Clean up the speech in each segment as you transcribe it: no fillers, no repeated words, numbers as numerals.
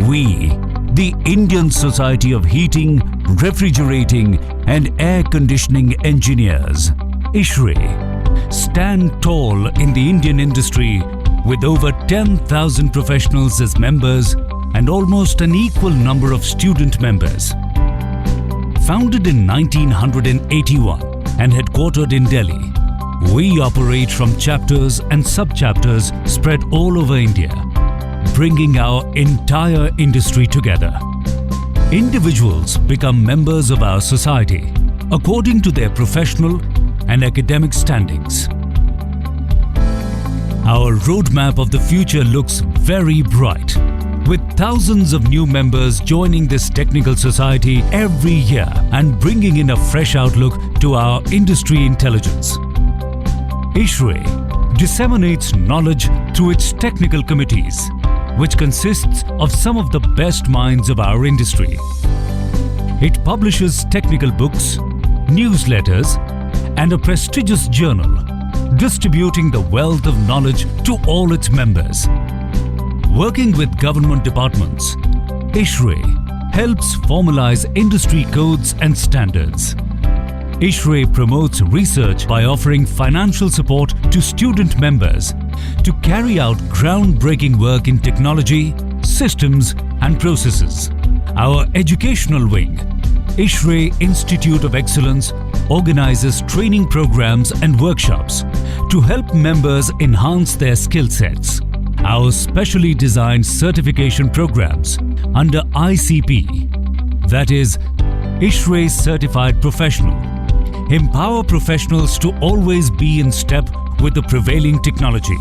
We, the Indian Society of Heating, Refrigerating and Air Conditioning Engineers, ISHRE, stand tall in the Indian industry with over 10,000 professionals as members and almost an equal number of student members. Founded in 1981 and headquartered in Delhi, we operate from chapters and sub-chapters spread all over India, bringing our entire industry together. Individuals become members of our society according to their professional and academic standings. Our roadmap of the future looks very bright, with thousands of new members joining this technical society every year and bringing in a fresh outlook to our industry intelligence. ISHRE disseminates knowledge through its technical committees, which consists of some of the best minds of our industry. It publishes technical books, newsletters, and a prestigious journal, distributing the wealth of knowledge to all its members. Working with government departments, ISHRE helps formalize industry codes and standards. ISHRE promotes research by offering financial support to student members to carry out groundbreaking work in technology, systems and processes. Our educational wing, ISHRE Institute of Excellence, organizes training programs and workshops to help members enhance their skill sets. Our specially designed certification programs under ICP, that is, ISHRE Certified Professional, empower professionals to always be in step with the prevailing technology.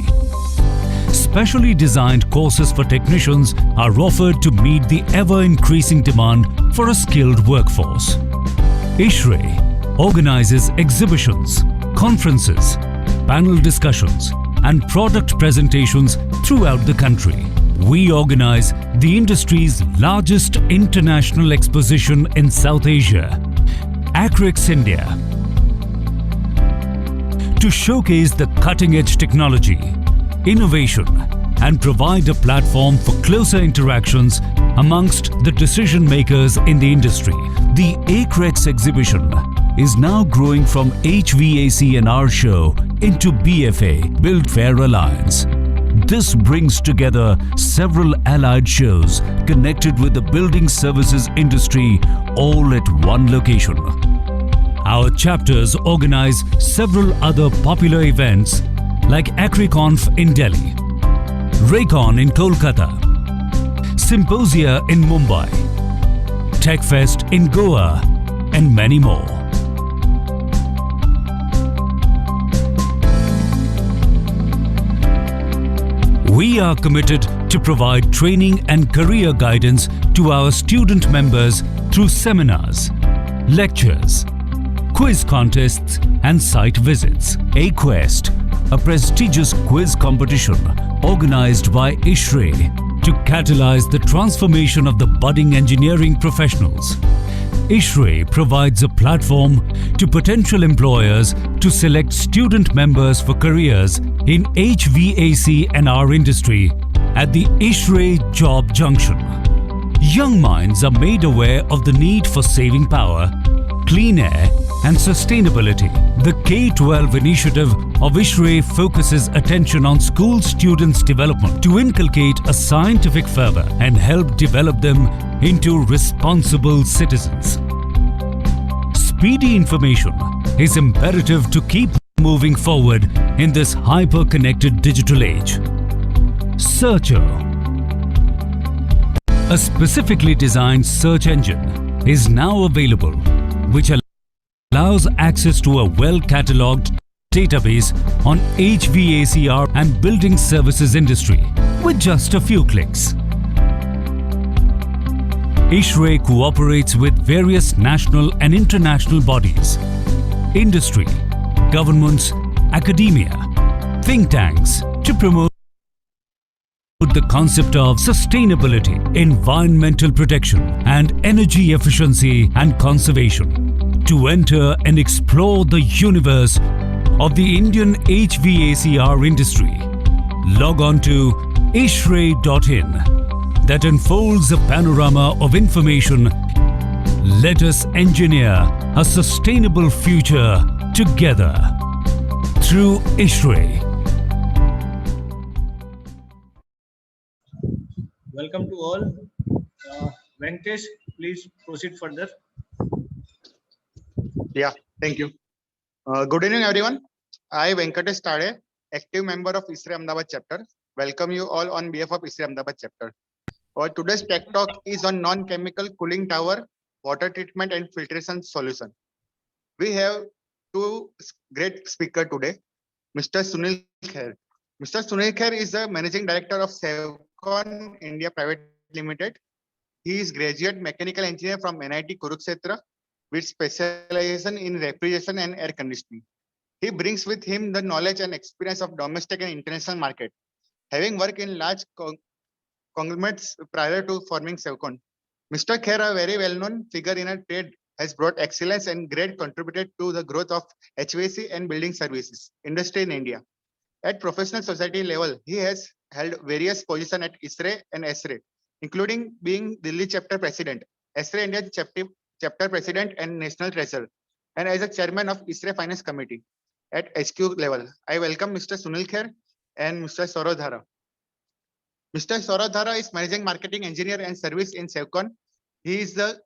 Specially designed courses for technicians are offered to meet the ever-increasing demand for a skilled workforce. ISHRE organizes exhibitions, conferences, panel discussions, and product presentations throughout the country. We organize the industry's largest international exposition in South Asia, Acrex India, to showcase the cutting-edge technology, innovation, and provide a platform for closer interactions amongst the decision-makers in the industry. The Acrex exhibition is now growing from HVAC&R show into BFA, Build Fair Alliance. This brings together several allied shows connected with the building services industry, all at one location. Our chapters organize several other popular events like AgriConf in Delhi, Raycon in Kolkata, Symposia in Mumbai, TechFest in Goa, and many more. We are committed to provide training and career guidance to our student members through seminars, lectures, quiz contests and site visits. A-Quest, a prestigious quiz competition organized by ISHRE to catalyze the transformation of the budding engineering professionals. ISHRE provides a platform to potential employers to select student members for careers in HVAC and our industry at the ISHRE Job Junction. Young minds are made aware of the need for saving power, clean air and sustainability. The K-12 initiative of ISHRE focuses attention on school students' development to inculcate a scientific fervor and help develop them into responsible citizens. Speedy information is imperative to keep moving forward in this hyper-connected digital age. Searcher, a specifically designed search engine, is now available, which allows access to a well-catalogued database on HVACR and building services industry with just a few clicks. ISHRE cooperates with various national and international bodies, industry, governments, academia, think tanks to promote the concept of sustainability, environmental protection and energy efficiency and conservation to enter and explore the universe of the Indian HVACR industry. Log on to ishre.in. that unfolds a panorama of information. Let us engineer a sustainable future together through ISRE. Welcome to all. Venkatesh, please proceed further. Yeah, thank you. Good evening, everyone. I, Venkatesh Tade, active member of ISRE Ahmedabad chapter, welcome you all on behalf of ISRE Ahmedabad chapter. Our today's tech talk is on non-chemical cooling tower, water treatment and filtration solution. We have two great speakers today, Mr. Sunil Kher. Mr. Sunil Kher is the managing director of Sevcon India Private Limited. He is graduate mechanical engineer from NIT Kurukshetra with specialization in refrigeration and air conditioning. He brings with him the knowledge and experience of domestic and international market, having worked in large conglomerates prior to forming Sevcon. Mr. Kher, a very well-known figure in a trade, has brought excellence and great contributed to the growth of HVAC and building services industry in India. At professional society level, he has held various positions at ISRE and ESRE, including being Delhi chapter president, ESRE India chapter president and national treasurer, and as a chairman of ISRE Finance Committee at HQ level. I welcome Mr. Sunil Kher and Mr. Saurav Dhara. Mr. Saurav Dhara is managing marketing engineer and service in Sevcon. He is the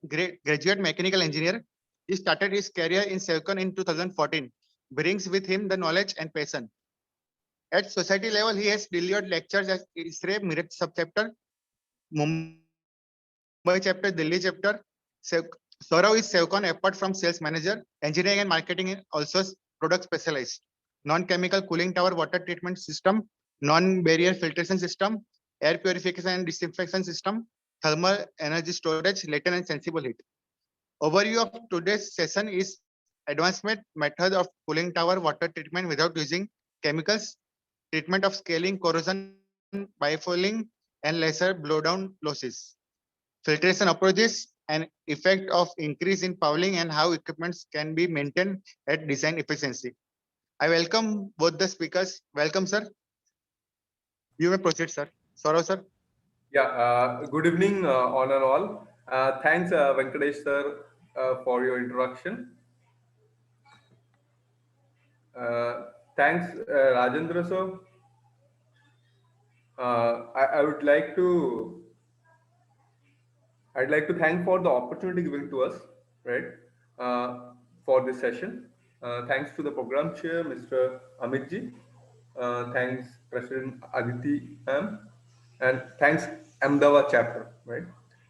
graduate mechanical engineer. He started his career in Sevcon in 2014, brings with him the knowledge and passion. At society level, he has delivered lectures at ISRE Meerut subchapter, Mumbai chapter, Delhi chapter. Saurav is Sevcon apart from sales manager, engineering and marketing, also product specialized. Non-chemical cooling tower water treatment system, non-barrier filtration system, air purification and disinfection system, thermal energy storage, latent and sensible heat. Overview of today's session is advancement method of cooling tower water treatment without using chemicals, treatment of scaling, corrosion, bifouling, and lesser blowdown losses, filtration approaches, and effect of increase in fouling and how equipments can be maintained at design efficiency. I welcome both the speakers. Welcome, sir. You may proceed, sir. Saurav, sir. Yeah, good evening, all and all. Thanks, Venkatesh sir, for your introduction. Thanks, Rajendra sir. I'd like to thank for the opportunity given to us, right, for this session. Thanks to the program chair, Mr. Amit ji. Thanks, President Aditi ma'am, and thanks, Ahmedabad chapter, right.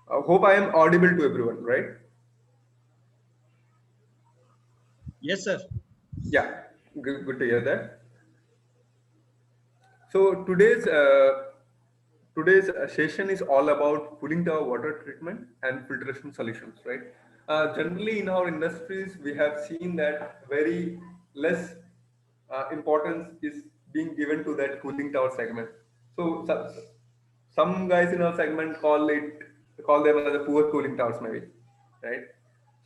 Hope I am audible to everyone, right? Yes, sir. Yeah, good to hear that. So today's session is all about cooling tower water treatment and filtration solutions, right? Generally, in our industries, we have seen that very less importance is being given to that cooling tower segment. So some guys in our segment call them as a poor cooling towers, maybe, right?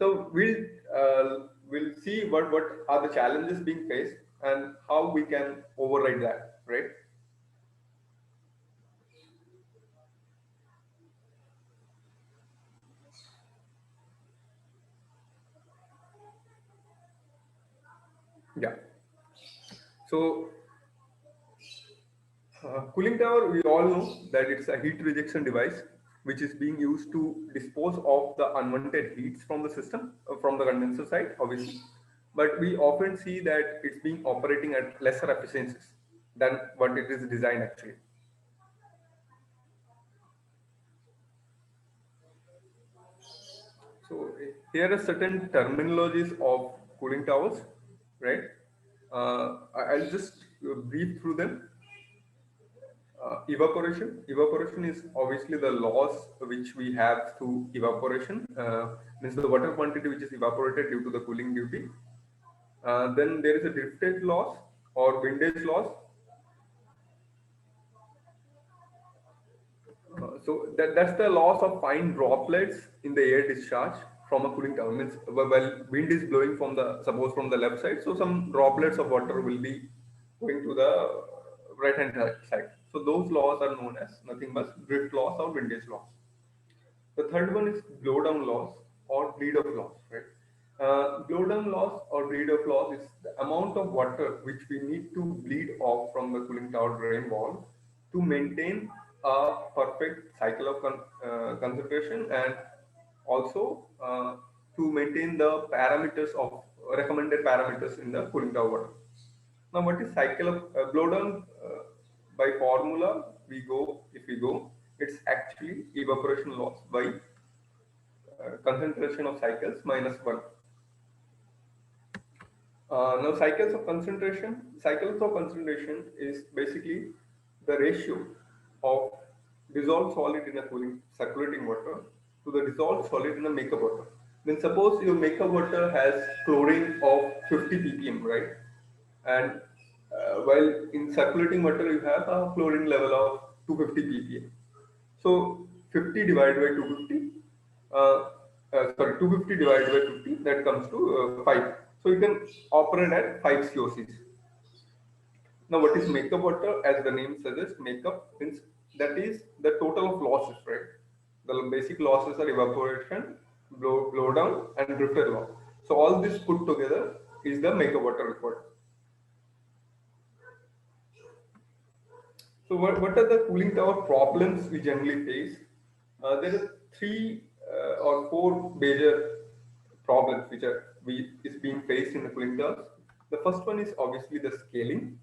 So we'll see what are the challenges being faced and how we can override that, right? Yeah. So cooling tower, we all know that it's a heat rejection device which is being used to dispose of the unwanted heats from the system, from the condenser side, obviously. But we often see that it's being operating at lesser efficiencies than what it is designed actually. So here are certain terminologies of cooling towers, right? I'll just brief through them. Evaporation is obviously the loss which we have through evaporation, means the water quantity which is evaporated due to the cooling duty. Then there is a driftage loss or windage loss. So that's the loss of fine droplets in the air discharge from a cooling tower. Means while wind is blowing from the left side, so some droplets of water will be going to the right hand side. So those laws are known as nothing but drift laws or windage laws. The third one is blow down laws or bleed off laws, right? Blow down laws or bleed off laws is the amount of water which we need to bleed off from the cooling tower drain wall to maintain a perfect cycle of concentration, and also to maintain the parameters of recommended parameters in the cooling tower water. Now, what is cycle of blow down? By formula, if we go, it's actually evaporation loss by concentration of cycles minus 1. Now, cycles of concentration is basically the ratio of dissolved solid in a cooling circulating water to the dissolved solid in a makeup water. Then suppose your makeup water has chlorine of 50 ppm, right? And while in circulating water you have a chlorine level of 250 ppm. So 50 divided by 250, 250 divided by 50, that comes to 5. So you can operate at 5 COCs. Now, what is makeup water? As the name suggests, makeup means that is the total of losses, right? The basic losses are evaporation, blow down, and drifted loss. So all this put together is the makeup water required. So what are the cooling tower problems we generally face? There are 3 or 4 major problems which is being faced in the cooling towers. The first one is obviously the scaling.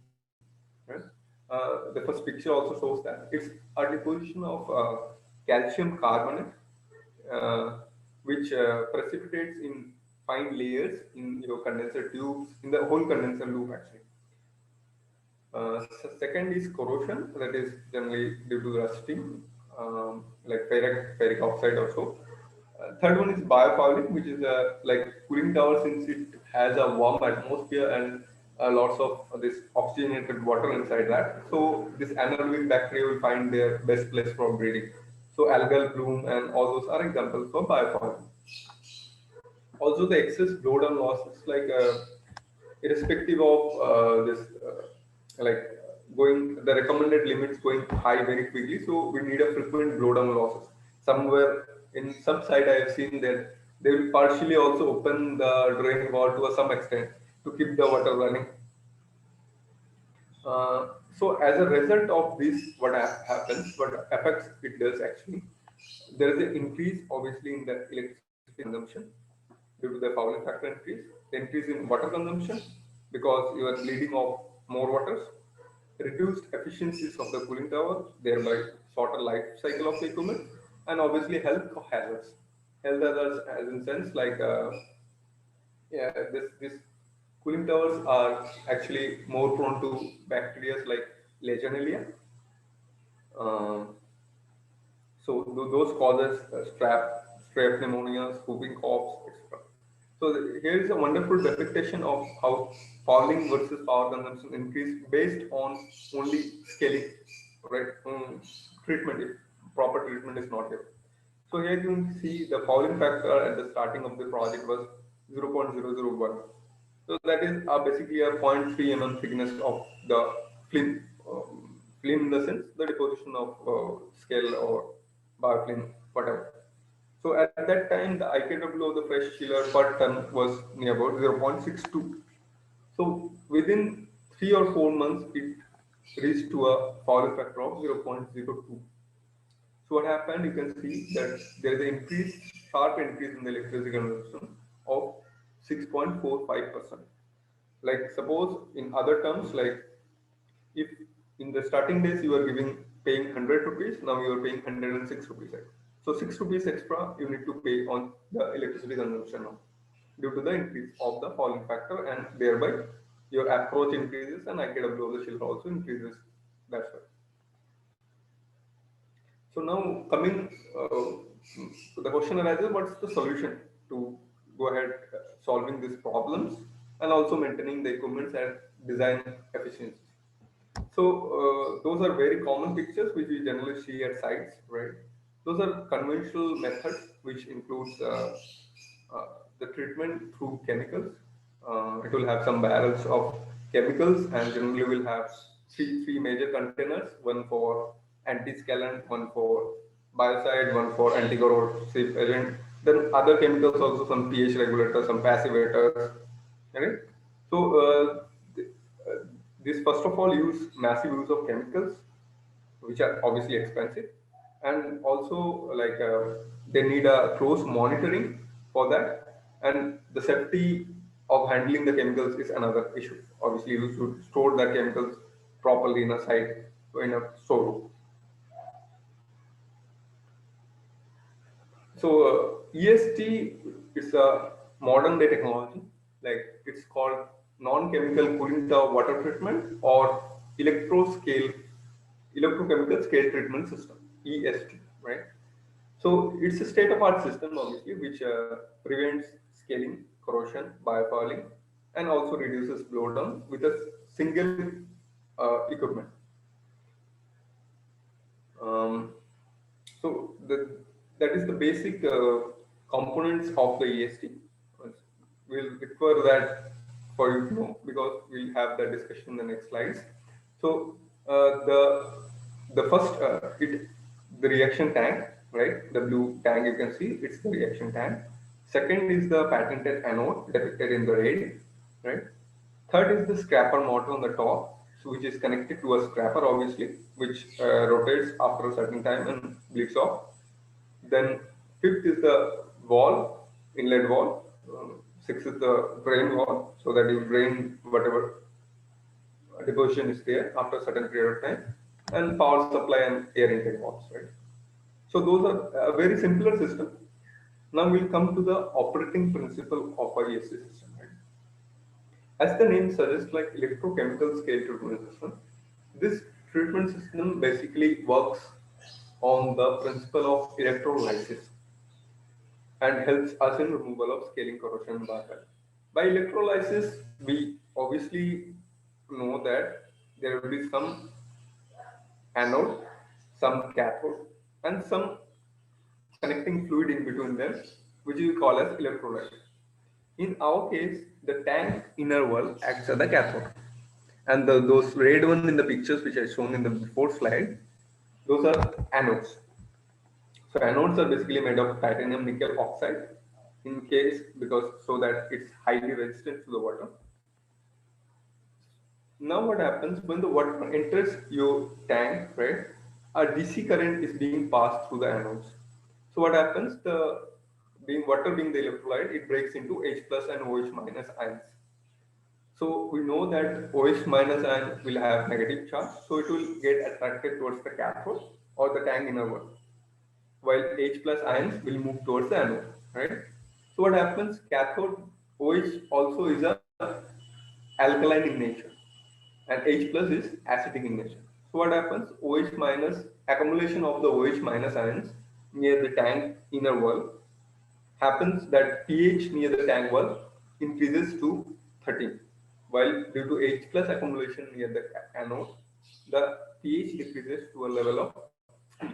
Right? The first picture also shows that it's a deposition of calcium carbonate, which precipitates in fine layers in your condenser tubes, in the whole condenser loop actually. Second is corrosion, that is generally due to rusting, like ferric oxide also. Third one is biofouling, which is like cooling tower, since it has a warm atmosphere and lots of this oxygenated water inside that. So this anaerobic bacteria will find their best place for breeding. So algal bloom and all those are examples for biofouling. Also the excess blow down losses, like irrespective of this like going the recommended limits going high very quickly, so we need a frequent blow down losses. Somewhere in some site I have seen that they will partially also open the drain wall to some extent to keep the water running. So as a result of this, what happens, what affects it does actually, there is an increase obviously in the electricity consumption due to the fouling factor increase, the increase in water consumption because you are bleeding off more waters, reduced efficiencies of the cooling tower, thereby shorter life cycle of the equipment, and obviously health hazards. Health hazards as in sense like this cooling towers are actually more prone to bacteria like Legionella. So those causes strep pneumonia, whooping coughs, etc. So here is a wonderful depiction of how fouling versus power consumption increase based on only scaling, right? Treatment, if proper treatment is not there. So here you can see the fouling factor at the starting of the project was 0.001. So that is basically a 0.3 mm thickness of the film. Film in the sense the deposition of scale or biofilm, whatever. So at that time, the IKW of the fresh chiller per ton was near about 0.62. So within 3 or 4 months, it reached to a fouling factor of 0.02. So what happened? You can see that there is an increase, sharp increase in the electricity consumption of 6.45%. Like suppose in other terms, like if in the starting days you were paying 100 rupees, now you are paying 106 rupees. Right? So 6 rupees extra you need to pay on the electricity consumption now due to the increase of the fouling factor, and thereby your approach increases and IKW of the chiller also increases. That's why. So now coming to the question arises, what's the solution to go ahead solving these problems and also maintaining the equipment and design efficiency? So those are very common pictures which we generally see at sites, right? Those are conventional methods which includes the treatment through chemicals. It will have some barrels of chemicals and generally will have three major containers, one for anti-scalant, one for biocide, one for anti-corrosive agent. Then other chemicals also, some pH regulators, some passivators. Right? So this first of all use massive use of chemicals, which are obviously expensive, and also like they need a close monitoring for that, and the safety of handling the chemicals is another issue. Obviously, you should store the chemicals properly in a site, in a storeroom. So EST is a modern day technology, like it's called non-chemical cooling tower water treatment or electrochemical scale treatment system, EST, right? So it's a state-of-art system, obviously, which prevents scaling, corrosion, biofouling, and also reduces blowdown with a single equipment. Um, that is the basic components of the EST. We'll refer that for you to know because we'll have that discussion in the next slides. So the first the reaction tank, right? The blue tank you can see, it's the reaction tank. Second is the patented anode depicted in the red, right? Third is the scraper motor on the top, so which is connected to a scraper, obviously, which rotates after a certain time and bleeds off. Then fifth is the valve, inlet valve. Sixth is the drain valve, so that you drain whatever deposition is there after a certain period of time. And power supply and air intake valves, right? So those are a very simpler system. Now we'll come to the operating principle of a ESC system, right? As the name suggests, like electrochemical scale treatment system, this treatment system basically works on the principle of electrolysis and helps us in removal of scaling, corrosion, and biofouling. By electrolysis, we obviously know that there will be some anode, some cathode, and some connecting fluid in between them, which we call as electrolyte. In our case, the tank inner wall acts as the cathode. And those red one in the pictures which I shown in the before slide, those are anodes. So anodes are basically made of titanium nickel oxide in case because so that it's highly resistant to the water. Now what happens when the water enters your tank, right? A DC current is being passed through the anodes. So what happens? The water being the electrolyte, it breaks into H plus and OH minus ions. So we know that OH minus ion will have negative charge, so it will get attracted towards the cathode or the tank inner wall, while H plus ions will move towards the anode, right? So what happens? Cathode OH also is a alkaline in nature, and H plus is acidic in nature. So what happens? OH minus accumulation of the OH minus ions near the tank inner wall happens that pH near the tank wall increases to 13, while due to H plus accumulation near the anode, the pH decreases to a level of 3.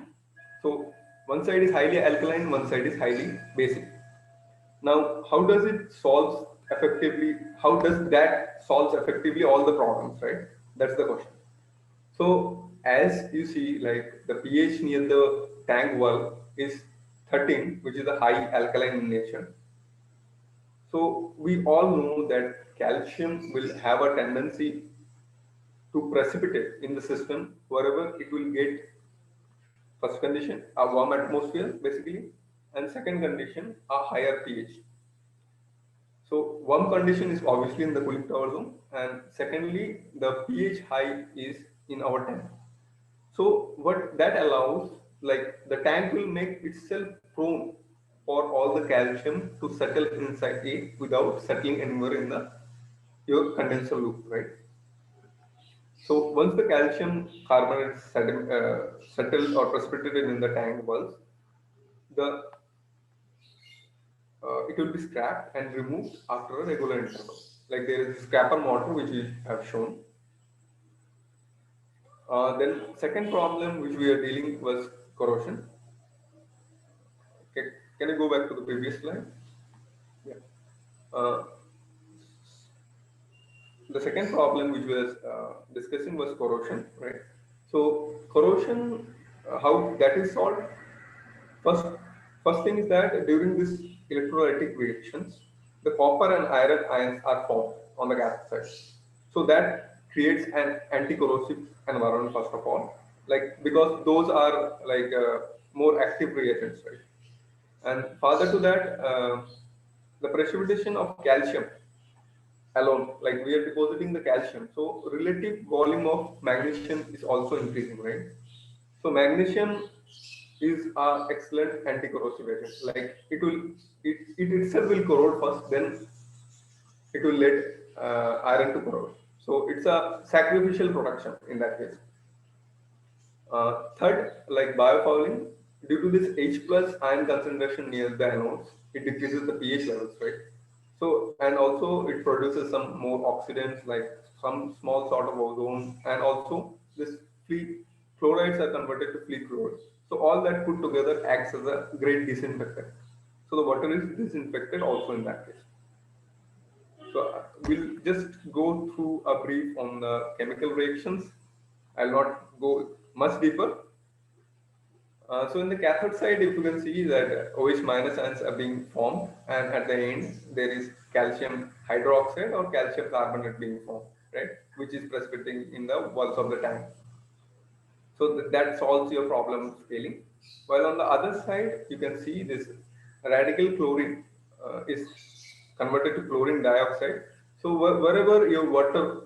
So one side is highly alkaline, one side is highly basic. Now, how does it solve effectively? How does that solve effectively all the problems, right? That's the question. So as you see, like the pH near the tank wall is 13, which is a high alkaline in nature. So we all know that calcium will have a tendency to precipitate in the system wherever it will get. First condition, a warm atmosphere basically, and second condition, a higher pH. So warm condition is obviously in the cooling tower zone, and secondly, the pH high is in our tank. So what that allows, like the tank will make itself prone for all the calcium to settle inside it without settling anywhere in the your condenser loop, right? So once the calcium carbonate settled or precipitated in the tank walls, the it will be scrapped and removed after a regular interval. Like there is a scrapper motor which we have shown. Then second problem which we are dealing was corrosion. Okay, can you go back to the previous slide? Yeah. Uh, the second problem which we was discussing was corrosion, right? So corrosion, how that is solved? First, first thing is that during this electrolytic reactions, the copper and iron ions are formed on the cathode side. So that creates an anti-corrosive environment first of all, like because those are like more active reagents, right? And further to that, the precipitation of calcium alone, like we are depositing the calcium, so relative volume of magnesium is also increasing, right? So magnesium is a excellent anti-corrosive agent. Like it itself will corrode first, then it will let iron to corrode. So it's a sacrificial production in that case. Third, like biofouling, due to this H plus ion concentration near the anodes, it decreases the pH levels, right? So, and also it produces some more oxidants like some small sort of ozone, and also this free chlorides are converted to free chloride. So all that put together acts as a great disinfectant. So the water is disinfected also in that case. So we'll just go through a brief on the chemical reactions. I'll not go much deeper. So in the cathode side, if you can see that OH minus ions are being formed, and at the end there is calcium hydroxide or calcium carbonate being formed, right, which is precipitating in the walls of the tank. So that solves your problem scaling. While on the other side, you can see this radical chlorine is converted to chlorine dioxide. So wherever your water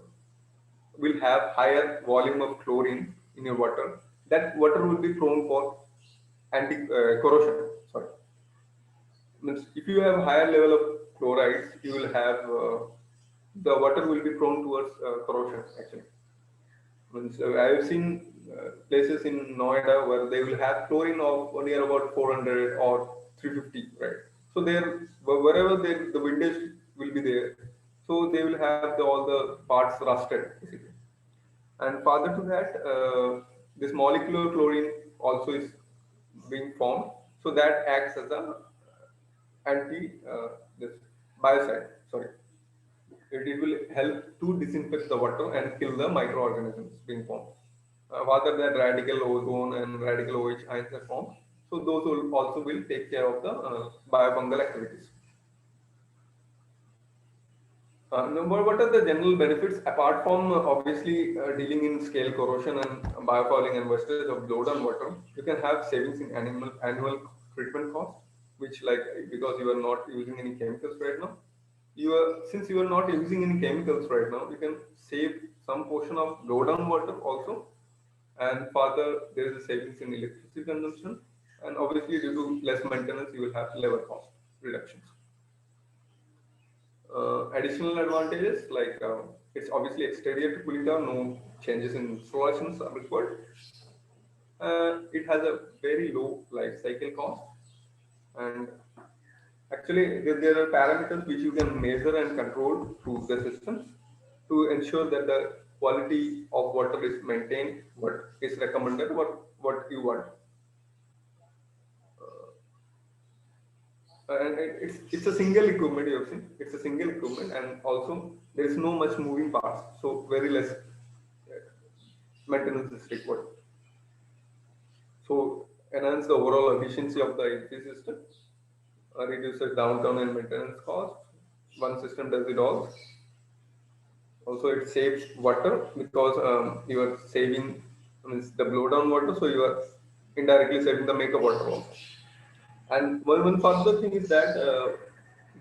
will have higher volume of chlorine in your water, that water will be prone for anti corrosion. Sorry, means if you have higher level of chlorides, you will have the water will be prone towards corrosion. Actually, means I have seen places in Noida where they will have chlorine of near about 400 or 350, right? So there, wherever the windage will be there, so they will have all the parts rusted basically. And further to that, this molecular chlorine also is being formed, so that acts as a anti this biocide. Sorry, it will help to disinfect the water and kill the microorganisms being formed. Rather than radical ozone and radical OH ions are formed, so those will also will take care of the biofungal activities. Now, what are the general benefits apart from obviously dealing in scale corrosion and biofouling and wastage of load on water? You can have savings in annual treatment cost, which like because you are not using any chemicals right now. Since you are not using any chemicals right now, you can save some portion of load on water also, and further there is a savings in electricity consumption, and obviously due to less maintenance, you will have labor cost reductions. Additional advantages like it's obviously exterior to cooling tower, no changes in installations are required. It has a very low life cycle cost, and actually there are parameters which you can measure and control through the systems to ensure that the quality of water is maintained, what is recommended, what you want. And it's a single equipment, you have seen, it's a single equipment, and also there is no much moving parts, so very less maintenance is required. So enhance the overall efficiency of the AC system, reduce the downtime and maintenance cost. One system does it all. Also it saves water because you are saving, means the blow down water, so you are indirectly saving the makeup water also. And one further thing is that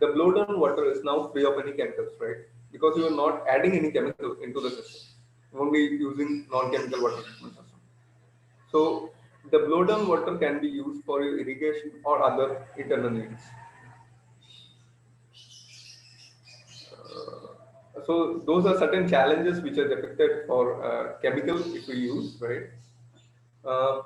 the blow down water is now free of any chemicals, right? Because you are not adding any chemical into the system, only using non-chemical water treatment system. So the blow down water can be used for your irrigation or other internal needs. So those are certain challenges which are depicted for chemical if we use, right? Uh,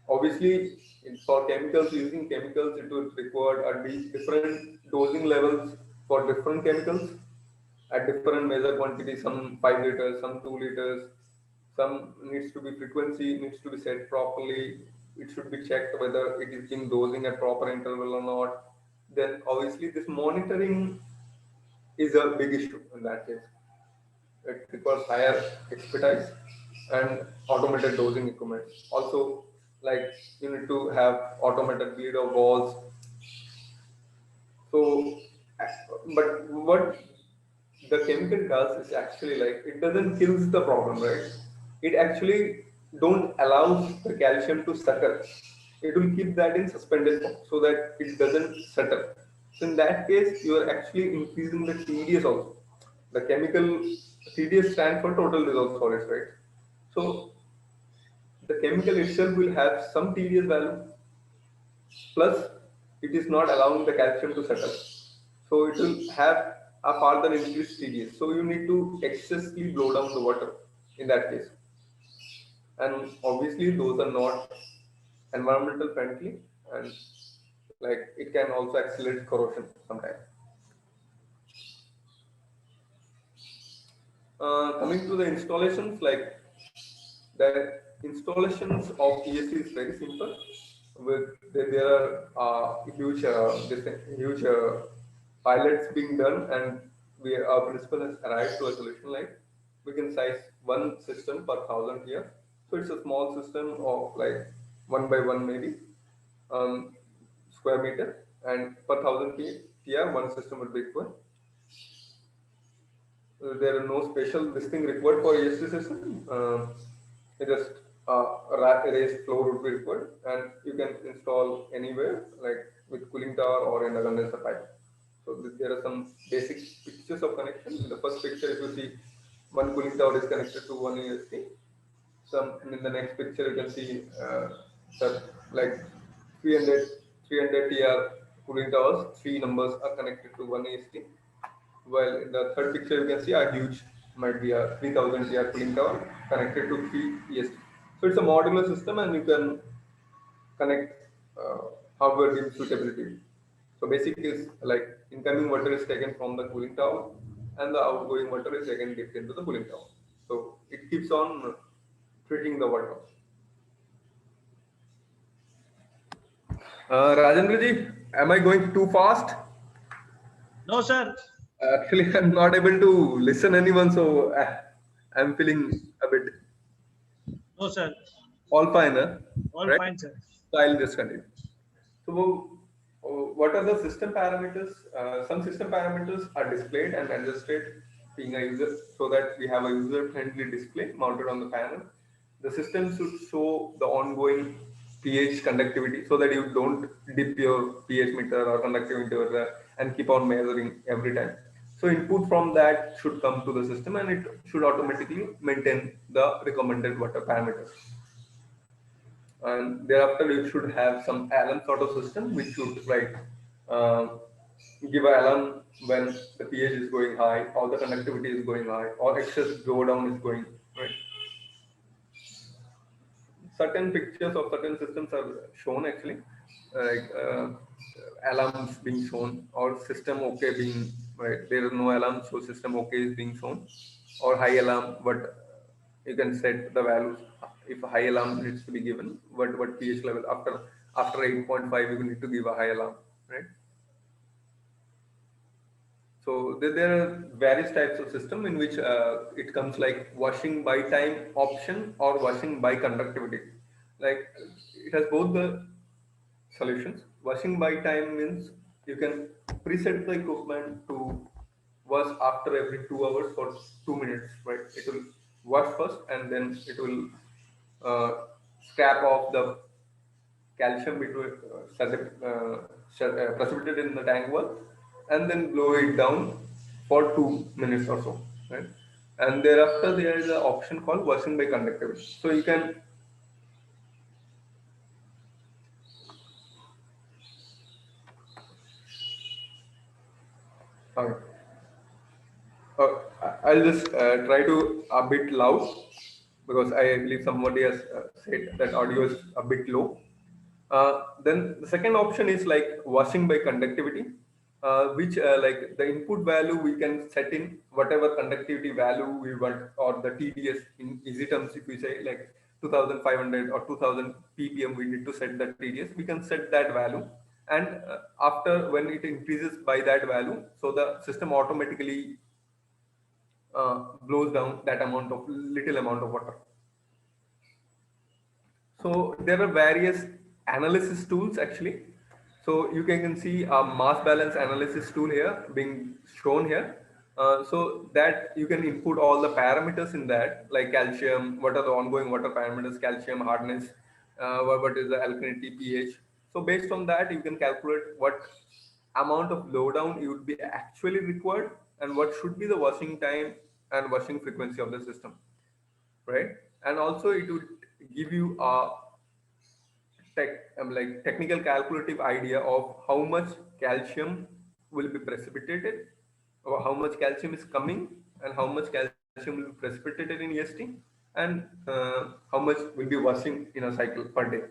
Obviously, for chemicals, using chemicals, it would require a different dosing levels for different chemicals at different measure quantities, some 5 liters, some 2 liters, some needs to be frequency, needs to be set properly. It should be checked whether it is being dosing at proper interval or not. Then obviously this monitoring is a big issue in that case. It requires higher expertise and automated dosing equipment. Also, like you need to have automated bleed of walls. So, but what the chemical does is actually like it doesn't kills the problem, right? It actually don't allow the calcium to settle. It will keep that in suspended form so that it doesn't settle. So in that case, you are actually increasing the TDS also. The chemical TDS stands for total dissolved solids, right? So the chemical itself will have some TDS value, plus it is not allowing the calcium to settle. So it will have a further increased TDS. So you need to excessively blow down the water in that case. And obviously those are not environmental friendly, and like it can also accelerate corrosion sometimes. Coming to the installations, like the installations of ESC is very simple. There are huge pilots being done, and our principal has arrived to a solution like we can size one system per 1,000 here. So it's a small system of like 1 by 1 maybe square meter, and per 1,000 TR one system would be equal. There are no special this thing required for ESC system. It just raised floor would be required, and you can install anywhere, like with cooling tower or in a condenser pipe. So there are some basic pictures of connection. In the first picture, if you see one cooling tower is connected to one ESC. And in the next picture, you can see that like 300 TR cooling towers, three numbers are connected to one EST. While in the third picture, you can see a huge, might be a 3,000 TR cooling tower connected to three EST. So it's a modular system, and you can connect however gives suitability. So basically, it's like incoming water is taken from the cooling tower, and the outgoing water is again dipped into the cooling tower. So it keeps on treating the water. Rajendra ji, am I going too fast? No, sir. Actually, I'm not able to listen anyone, so I'm feeling a bit No, sir. all fine, huh? All Right? fine, sir. So I'll just continue. So, what are the system parameters? Some system parameters are displayed and adjusted being a user, so that we have a user-friendly display mounted on the panel. The system should show the ongoing pH conductivity, so that you don't dip your pH meter or conductivity and keep on measuring every time. So input from that should come to the system, and it should automatically maintain the recommended water parameters. And thereafter you should have some alarm sort of system which should like uh, give an alarm when the pH is going high or the conductivity is going high or excess blowdown is going right. Certain pictures of certain systems are shown actually, like alarms being shown or system okay being right. There is no alarm, so system okay is being shown, or high alarm, but you can set the values. If a high alarm needs to be given, what pH level after 8.5 you need to give a high alarm, right? So there are various types of system in which it comes like washing by time option or washing by conductivity. Like it has both the solutions. Washing by time means you can preset the equipment to wash after every 2 hours for 2 minutes, right? It will wash first, and then it will uh, scrap off the calcium between precipitated in the tank wall, and then blow it down for 2 minutes or so, right? And thereafter there is an option called washing by conductivity. So you can uh, I'll just try to a bit loud, because I believe somebody has said that audio is a bit low. Then the second option is like washing by conductivity, which like the input value we can set in whatever conductivity value we want, or the TDS in easy terms. If we say like 2,500 or 2,000 ppm, we need to set the TDS. We can set that value, and after when it increases by that value, so the system automatically blows down that little amount of water. So there are various analysis tools actually. So you can see a mass balance analysis tool here being shown here. So that you can input all the parameters in that, like calcium, what are the ongoing water parameters, calcium, hardness, what is the alkalinity, pH. So based on that, you can calculate what amount of blowdown you would be actually required and what should be the washing time and washing frequency of the system, right? And also it would give you a technical calculative idea of how much calcium will be precipitated, or how much calcium is coming, and how much calcium will be precipitated in EST, and how much will be washing in a cycle per day.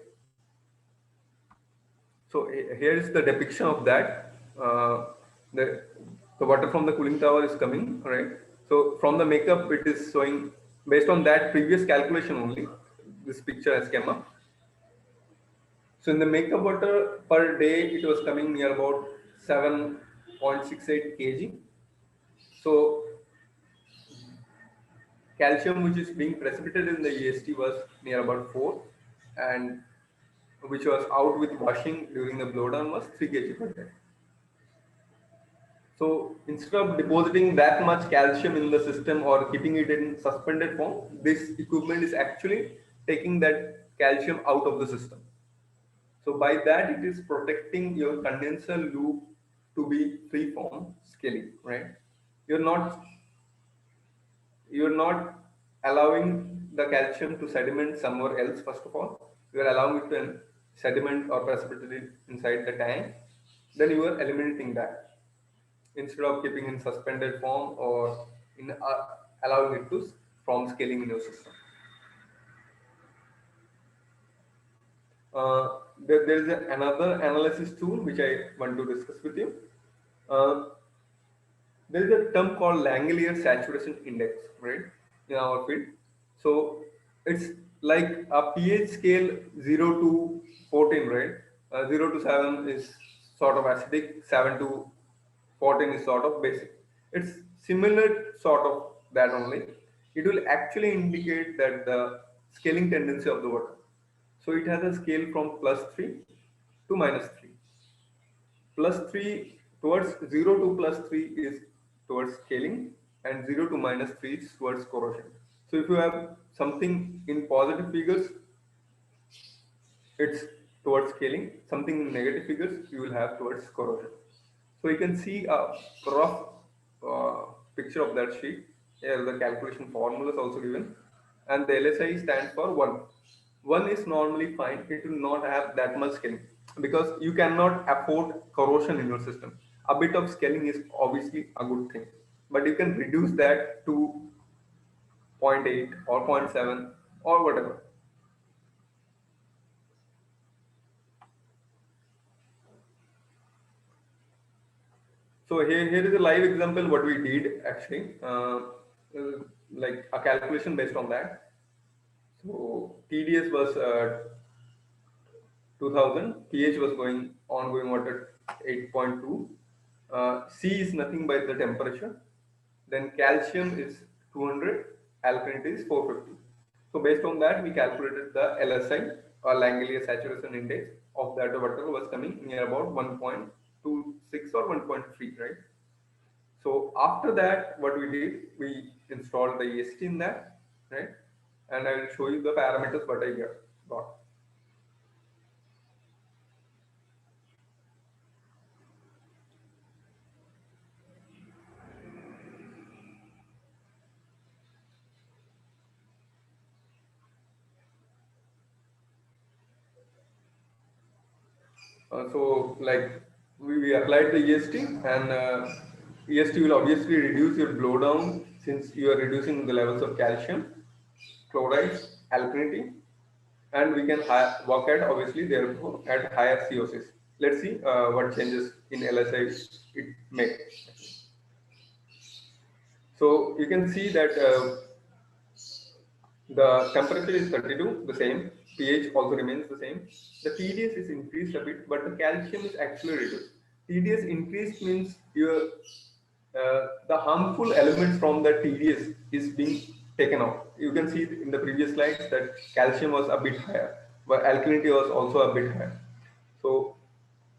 So here is the depiction of that. The water from the cooling tower is coming, right? So from the makeup, it is showing based on that previous calculation only. This picture has come up. So in the makeup water per day, it was coming near about 7.68 kg. So calcium which is being precipitated in the EST was near about 4, and which was out with washing during the blowdown was 3 kg per day. So instead of depositing that much calcium in the system or keeping it in suspended form, this equipment is actually taking that calcium out of the system. So by that, it is protecting your condenser loop to be free from scaling, right? You're not allowing the calcium to sediment somewhere else. First of all, you are allowing it to sediment or precipitate it inside the tank. Then you are eliminating that instead of keeping in suspended form or in allowing it to from scaling in your system. There is another analysis tool which I want to discuss with you. There is a term called Langelier saturation index, right, in our field. So it's like a pH scale 0 to 14, right? 0 to 7 is sort of acidic, 7 to 14 is sort of basic. It's similar sort of that only. It will actually indicate that the scaling tendency of the water. So it has a scale from +3 to -3. +3 towards 0 to +3 is towards scaling, and 0 to -3 is towards corrosion. So if you have something in positive figures, it's towards scaling. Something in negative figures, you will have towards corrosion. So you can see a rough picture of that sheet. Here the calculation formula is also given, and the LSI stands for 1. 1 is normally fine. It will not have that much scaling because you cannot afford corrosion in your system. A bit of scaling is obviously a good thing, but you can reduce that to 0.8 or 0.7 or whatever. So here is a live example what we did actually, like a calculation based on that. So TDS was 2000, pH was ongoing water 8.2, C is nothing but the temperature, then calcium is 200, alkalinity is 450. So based on that, we calculated the LSI or Langelier saturation index of that water was coming near about 1.26 or 1.3, right? So after that, what we did, we installed the EST in that, right? And I will show you the parameters what I got. So like we applied the EST, and EST will obviously reduce your blowdown since you are reducing the levels of calcium, chlorides, alkalinity, and we can work at obviously therefore at higher COCs. Let's see what changes in LSI it makes. So you can see that the temperature is 32, the same, pH also remains the same. The TDS is increased a bit, but the calcium is actually reduced. TDS increased means your the harmful elements from the TDS is being taken out. You can see in the previous slides that calcium was a bit higher, but alkalinity was also a bit higher. So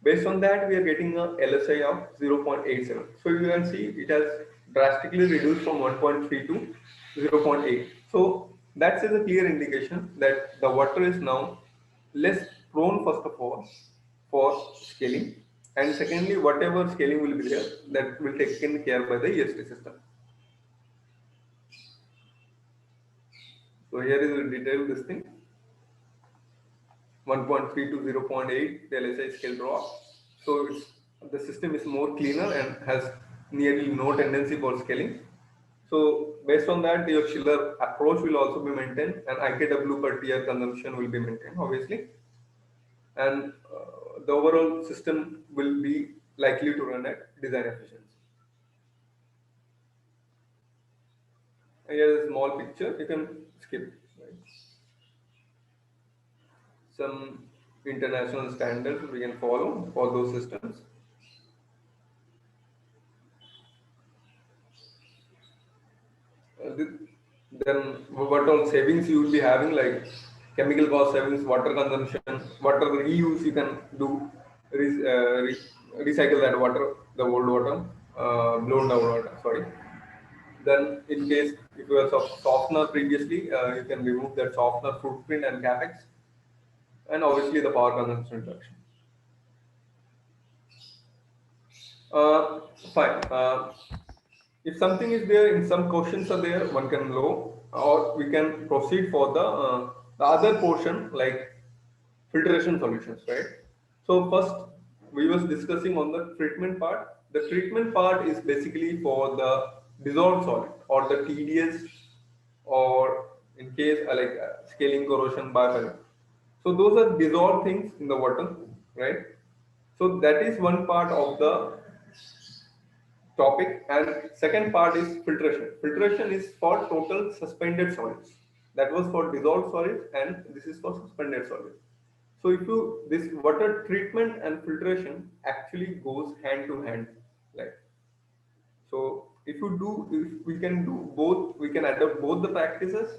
based on that, we are getting a LSI of 0.87. So you can see it has drastically reduced from 1.3 to 0.8. So that is a clear indication that the water is now less prone, first of all, for scaling, and secondly, whatever scaling will be there, that will be taken care by the EST system. So here is the detail this thing. 1.3 to 0.8, the LSI scale drop. So the system is more cleaner and has nearly no tendency for scaling. So based on that, your chiller approach will also be maintained, and IKW per tier consumption will be maintained, obviously. And the overall system will be likely to run at design efficiency. And here is a small picture, you can skip. Right? Some international standards we can follow for those systems. Then what all savings you will be having, like chemical cost savings, water consumption, water reuse, you can do recycle that water, the old water, blown down water, sorry. Then in case if you have softener previously, you can remove that softener footprint and capex, and obviously the power consumption reduction. Fine. If something is there, in some questions are there, one can know, or we can proceed for the other portion, like filtration solutions, right? So first we was discussing on the treatment part. The treatment part is basically for the dissolved solid or the TDS, or in case scaling, corrosion, biofilm. So those are dissolved things in the water, right? So that is one part of the topic, and second part is filtration is for total suspended solids. That was for dissolved solids, and this is for suspended solids. So if you, this water treatment and filtration actually goes hand to hand, like, so if we can do both, we can adopt both the practices,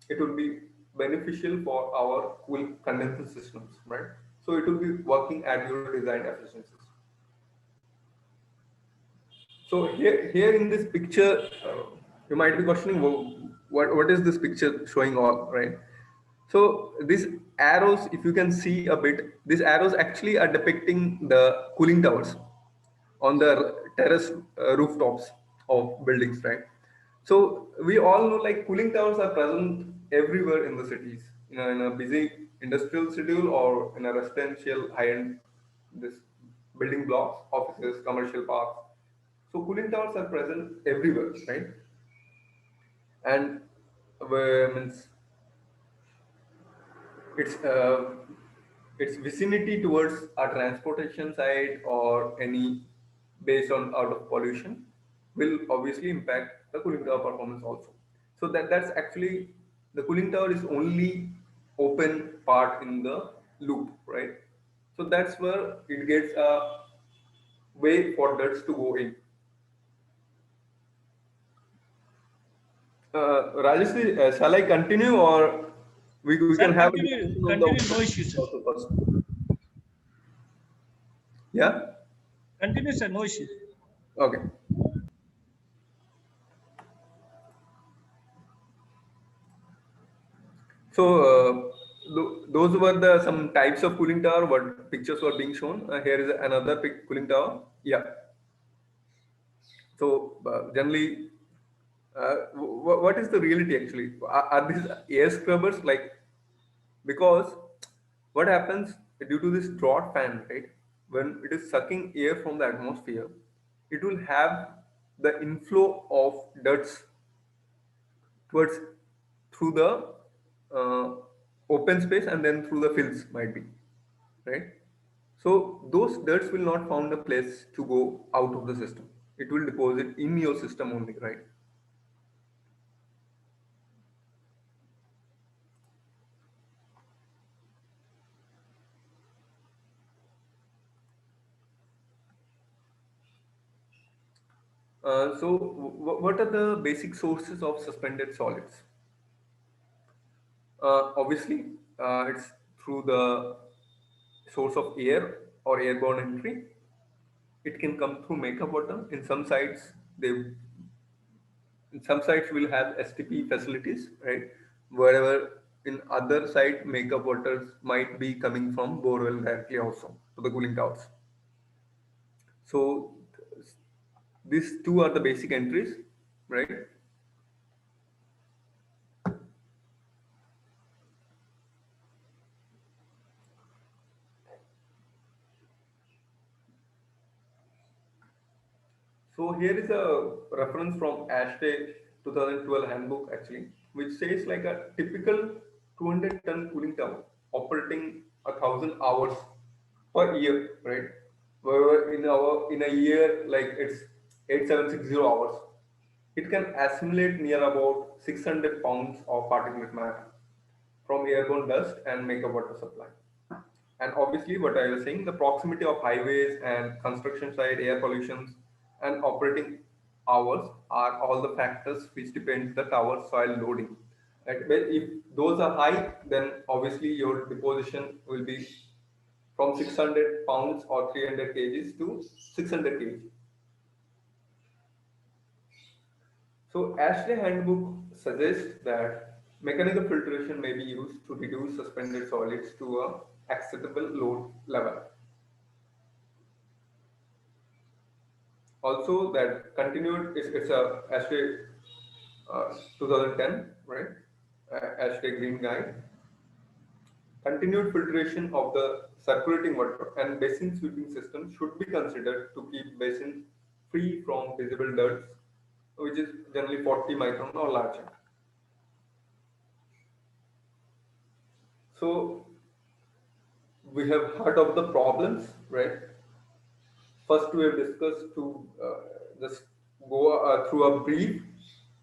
it will be beneficial for our cool condenser systems, right? So it will be working at your design efficiencies. So here in this picture, you might be questioning, what is this picture showing all, right? So these arrows, if you can see a bit, these arrows actually are depicting the cooling towers on the terrace rooftops of buildings, right? So we all know, like, cooling towers are present everywhere in the cities, in a busy industrial schedule or in a residential high-end this building blocks, offices, commercial parks. So cooling towers are present everywhere, right? And means its its vicinity towards a transportation site or any based on out of pollution will obviously impact the cooling tower performance also. So that's actually, the cooling tower is only open part in the loop, right? So that's where it gets a way for ducts to go in. Rajesh, shall I continue, or we Sir, can have a continue, discussion on the no issues, sir. also first? Yeah. Continue, sir, no issues. Okay. So those were the some types of cooling tower. What pictures were being shown? Here is another cooling tower. Yeah. So generally, what is the reality actually? Are these air scrubbers, like, because what happens due to this draught fan, right? When it is sucking air from the atmosphere, it will have the inflow of ducts towards through the open space, and then through the fills might be, right? So those ducts will not found a place to go out of the system. It will deposit in your system only, right? What are the basic sources of suspended solids? Obviously, it's through the source of air or airborne entry. It can come through makeup water. In some sites will have STP facilities, right? Wherever in other site, makeup waters might be coming from borewell directly also to the cooling towers. So these two are the basic entries, right? So here is a reference from ASHRAE 2012 handbook actually, which says like a typical 200-ton cooling tower operating 1,000 hours per year, right? Where in a year like it's 8760 hours, it can assimilate near about 600 pounds of particulate matter from airborne dust and makeup water supply. And obviously, what I was saying, the proximity of highways and construction site air pollutions and operating hours are all the factors which depend the tower soil loading. Right? But if those are high, then obviously your deposition will be from 600 pounds or 300 kgs to 600 kg. So ASHRAE handbook suggests that mechanical filtration may be used to reduce suspended solids to a acceptable load level. Also, that continued it's a ASHRAE 2010, right? ASHRAE Green Guide. Continued filtration of the circulating water and basin sweeping system should be considered to keep basin free from visible dirt, which is generally 40 micron or larger. So we have heard of the problems, right? First, we have discussed to just go through a brief.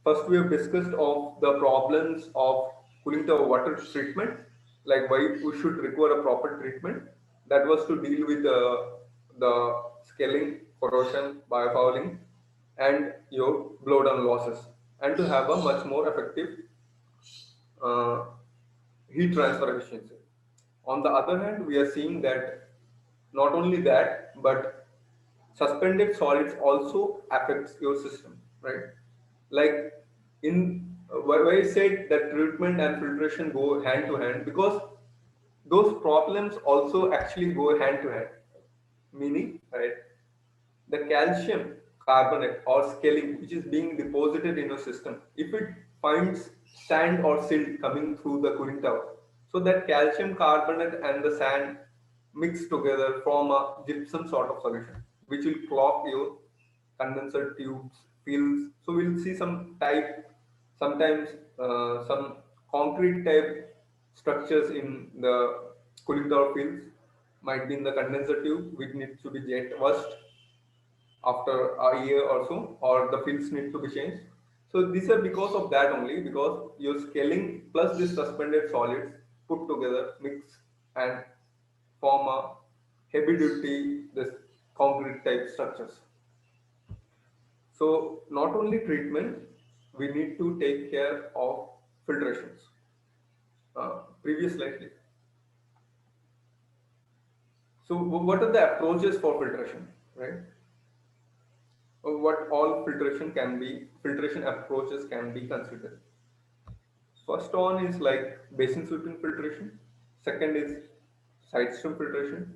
First, we have discussed of the problems of cooling tower water treatment, like why we should require a proper treatment. That was to deal with the scaling, corrosion, biofouling, and your blowdown losses, and to have a much more effective uh, heat transfer efficiency. On the other hand, we are seeing that not only that, but suspended solids also affects your system, right? Like in why I said that treatment and filtration go hand to hand, because those problems also actually go hand to hand. Meaning, right, the calcium carbonate or scaling which is being deposited in your system, if it finds sand or silt coming through the cooling tower, so that calcium carbonate and the sand mix together form a gypsum sort of solution, which will clog your condenser tubes, fields. So we'll see sometimes some concrete type structures in the cooling tower fields might be in the condenser tube, which needs to be jet washed after a year or so, or the fields need to be changed. So these are because of that only, because your scaling plus this suspended solids put together mix and form a heavy duty this concrete type structures. So not only treatment, we need to take care of filtrations. Previous slide, please. So what are the approaches for filtration, right? What all filtration approaches can be considered. First one is like basin sweeping filtration. Second is side stream filtration.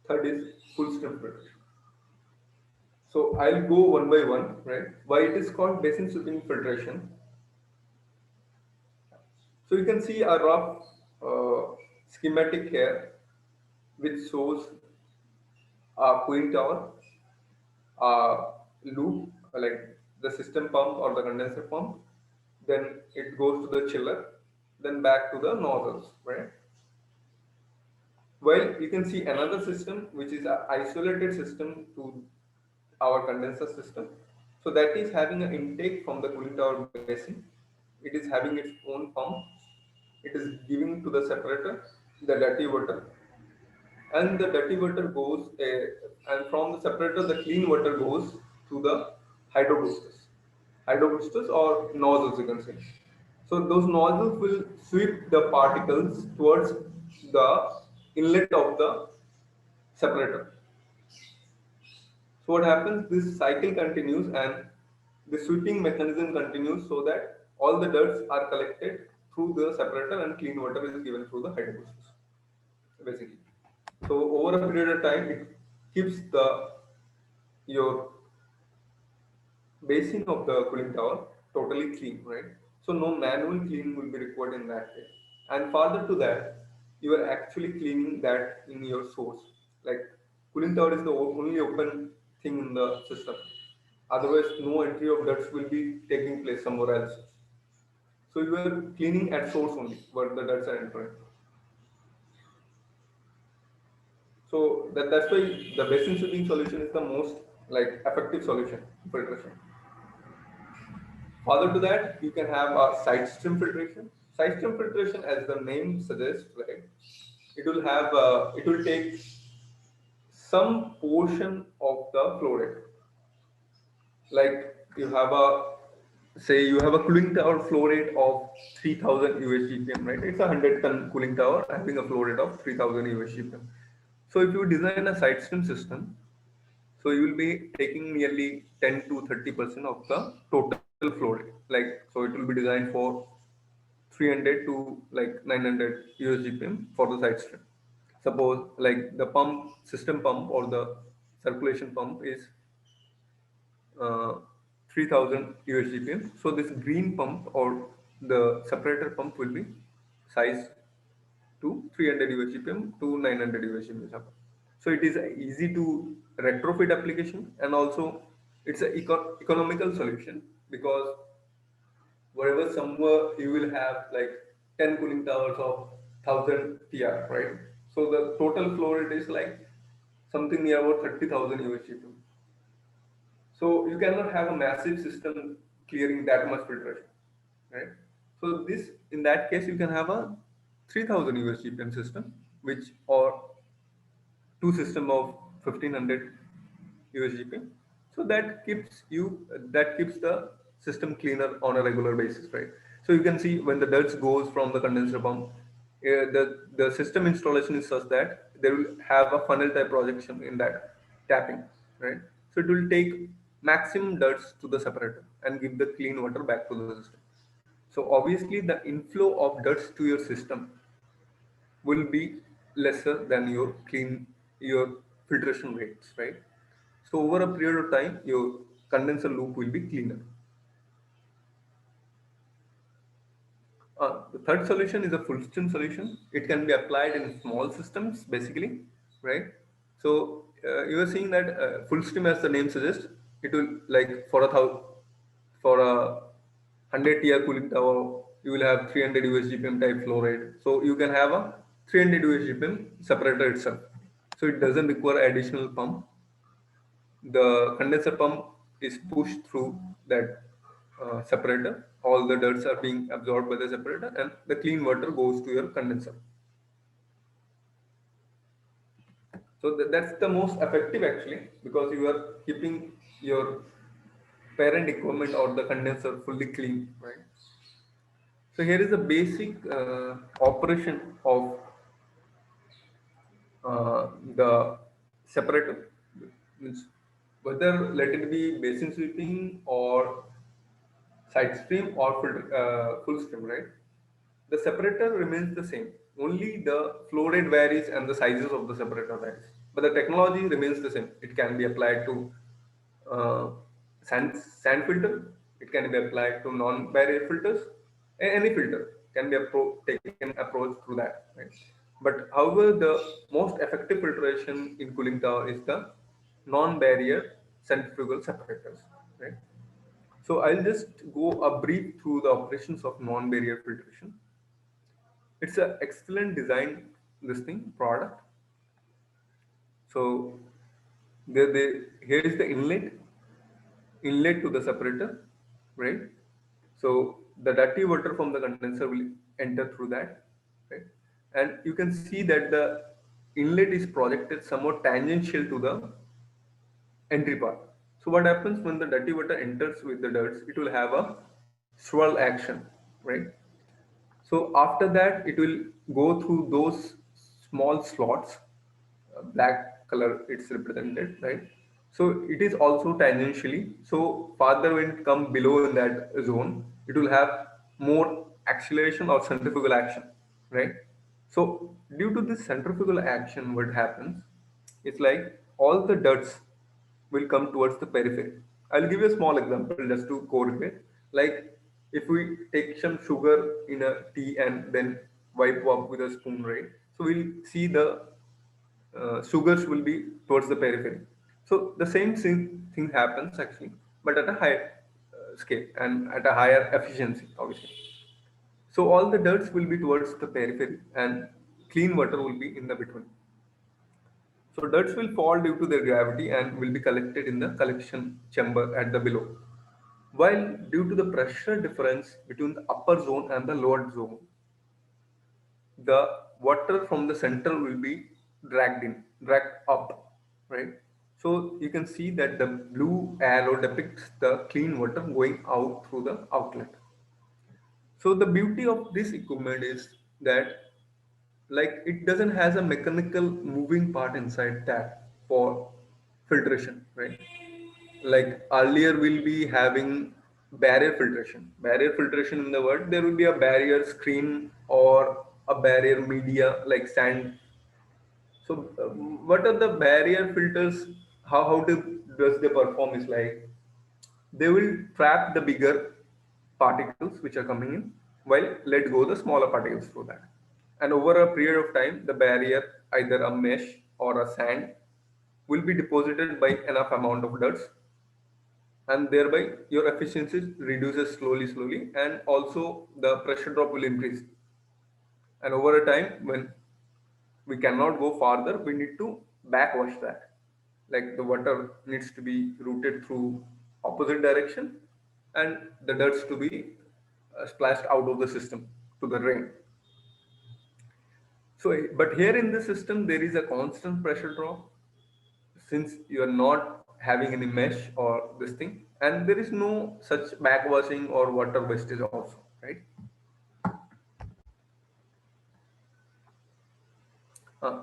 Third is full stream filtration. So I'll go one by one, right? Why it is called basin sweeping filtration? So you can see a rough schematic here, which shows a cooling tower, a loop like the system pump or the condenser pump, then it goes to the chiller, then back to the nozzles, right? Well, you can see another system which is an isolated system to our condenser system. So that is having an intake from the cooling tower basin. It is having its own pump. It is giving to the separator the dirty water, and the dirty water goes and from the separator the clean water goes to the hydro boosters or nozzles, you can say. So those nozzles will sweep the particles towards the inlet of the separator. So what happens? This cycle continues and the sweeping mechanism continues so that all the dirts are collected through the separator and clean water is given through the hydro boosters, basically. So over a period of time, it keeps the your basin of the cooling tower totally clean, right? So no manual cleaning will be required in that case. And further to that, you are actually cleaning that in your source. Like cooling tower is the only open thing in the system. Otherwise, no entry of ducts will be taking place somewhere else. So you are cleaning at source only where the ducts are entering. So that's why the basin sweeping solution is the most like effective solution for filtration. Further to that, you can have a side stream filtration. Side stream filtration, as the name suggests, right? It will take some portion of the flow rate. Like you have a say you have a cooling tower flow rate of 3000 USGPM, right? It's a 100-ton cooling tower having a flow rate of 3000 USGPM. So if you design a side stream system, so you will be taking nearly 10 to 30% of the total flow rate. Like so, it will be designed for 300 to like 900 USGPM for the side stream. Suppose like the pump system pump or the circulation pump is 3000 USGPM. So this green pump or the separator pump will be sized to 300 USGPM to 900 USGPM. So it is a easy to retrofit application and also it's an economical solution because wherever somewhere you will have like 10 cooling towers of 1000 TR, right? So the total flow rate is like something near about 30,000 USGPM. So you cannot have a massive system clearing that much filtration, right? So this, in that case, you can have a 3000 USGPM system, which or two system of 1500 USGPM. So that keeps the system cleaner on a regular basis, right? So you can see when the dirt goes from the condenser pump, the system installation is such that they will have a funnel type projection in that tapping, right? So it will take maximum dirts to the separator and give the clean water back to the system. So obviously the inflow of dirts to your system will be lesser than your filtration rates, right? So over a period of time, your condenser loop will be cleaner. The third solution is a full stream solution. It can be applied in small systems, basically, right? So you are seeing that full stream, as the name suggests, it will like for a 100 TR cooling tower, you will have 300 USGPM type flow rate. So you can have a 300 USGPM separator itself. So it doesn't require additional pump. The condenser pump is pushed through that separator. All the dirts are being absorbed by the separator and the clean water goes to your condenser. So that's the most effective actually, because you are keeping your parent equipment or the condenser fully clean, right? So here is a basic operation of the separator. Means whether let it be basin sweeping or side stream or full stream, right? The separator remains the same. Only the flow rate varies and the sizes of the separator varies. But the technology remains the same. It can be applied to sand filter. It can be applied to non-barrier filters. Any filter can be taken approach through that. Right? But however, the most effective filtration in cooling tower is the non-barrier centrifugal separators. Right? So I'll just go a brief through the operations of non-barrier filtration. It's an excellent design, this thing product. So here is the inlet to the separator, right? So the dirty water from the condenser will enter through that, right? And you can see that the inlet is projected somewhat tangential to the entry part. So what happens when the dirty water enters with the dirt? It will have a swirl action, right? So after that, it will go through those small slots, black color it's represented, right? So it is also tangentially. So farther when it come below in that zone, it will have more acceleration or centrifugal action, right? So due to this centrifugal action, what happens? It's like all the dirts will come towards the periphery. I'll give you a small example just to correlate. Like if we take some sugar in a tea and then wipe up with a spoon, right? So we'll see the sugars will be towards the periphery. So the same thing happens actually, but at a higher scale and at a higher efficiency, obviously. So all the dirts will be towards the periphery and clean water will be in the between. So dirts will fall due to their gravity and will be collected in the collection chamber at the below. While due to the pressure difference between the upper zone and the lower zone, the water from the center will be dragged up, right? So you can see that the blue arrow depicts the clean water going out through the outlet. So the beauty of this equipment is that like it doesn't has a mechanical moving part inside that for filtration, right? Like earlier we'll be having barrier filtration. Barrier filtration in the word, there will be a barrier screen or a barrier media like sand. So what are the barrier filters? Does they perform is like they will trap the bigger particles which are coming in while let go the smaller particles through that. And over a period of time, the barrier, either a mesh or a sand, will be deposited by enough amount of dirt, and thereby your efficiency reduces slowly, and also the pressure drop will increase. And over a time, when we cannot go farther, we need to backwash that. Like the water needs to be routed through opposite direction, and the dirts to be splashed out of the system to the drain. So, but here in the system, there is a constant pressure drop since you are not having any mesh or this thing, and there is no such backwashing or water wastage also, right?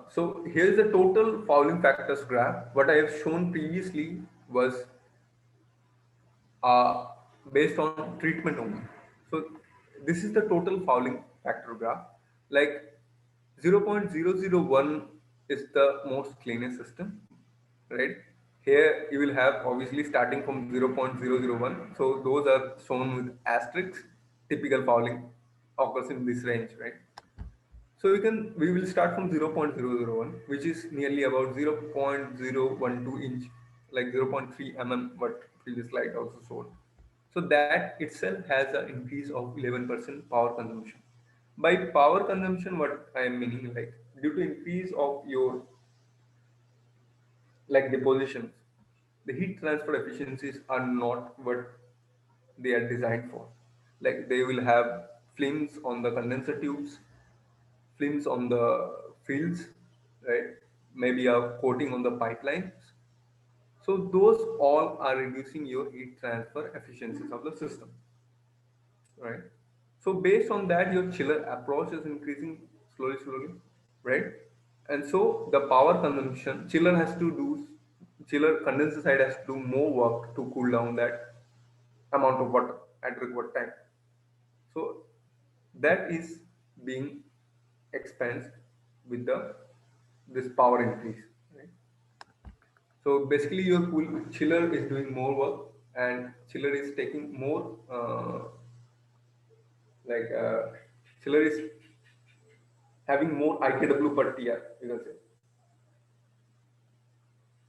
So here's the total fouling factors graph. What I have shown previously was uh, based on treatment only. So this is the total fouling factor graph. Like 0.001 is the most cleanest system, right? Here you will have obviously starting from 0.001. So those are shown with asterisks. Typical fouling occurs in this range, right? So we will start from 0.001, which is nearly about 0.012 inch, like 0.3 mm, what previous slide also showed. So that itself has an increase of 11% power consumption. By power consumption, what I am meaning, like due to increase of your like depositions, the heat transfer efficiencies are not what they are designed for. Like they will have flames on the condenser tubes, films on the fields, right? Maybe a coating on the pipelines. So those all are reducing your heat transfer efficiencies of the system, right? So based on that, your chiller approach is increasing slowly, right? And so the power consumption, chiller condenser side has to do more work to cool down that amount of water at required time. So that is being expensed with the this power increase. Right? So basically, your chiller is doing more work, and chiller is taking more like chiller is having more IKW per TR. You can say.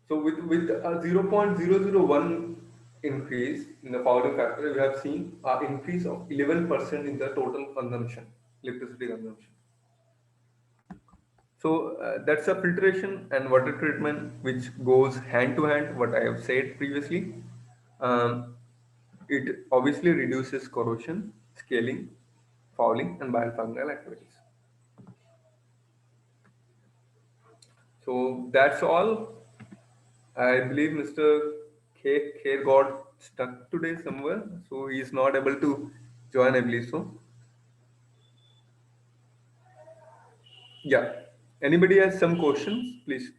So with a 0.001 increase in the powering factor, we have seen an increase of 11% in the total consumption, electricity consumption. So that's a filtration and water treatment which goes hand to hand, what I have said previously. Um, it obviously reduces corrosion, scaling, fouling, and biofungal activities. So that's all. I believe Mr. Kher got stuck today somewhere, so he is not able to join, I believe so. Yeah. Anybody has some questions, please?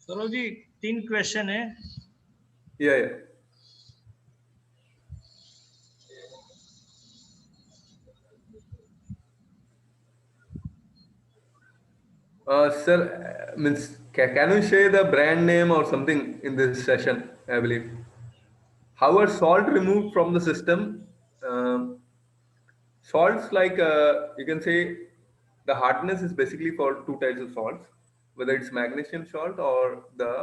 Saurabh ji 3 question है. Yeah. Sir, means can you share the brand name or something in this session? I believe. How are salt removed from the system? Salts like you can say the hardness is basically for two types of salts, whether it's magnesium salt or the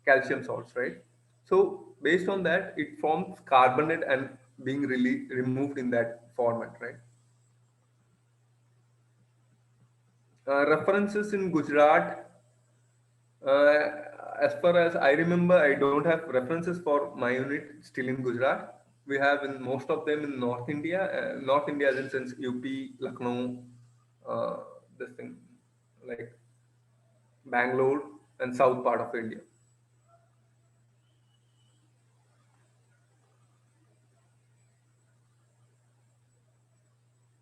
calcium salts, right? So based on that, it forms carbonate and being really removed in that format, right? References in Gujarat, as far as I remember, I don't have references for my unit still in Gujarat. We have in most of them in North India. North India, as in sense UP, Lucknow, uh, this thing like Bangalore and south part of India.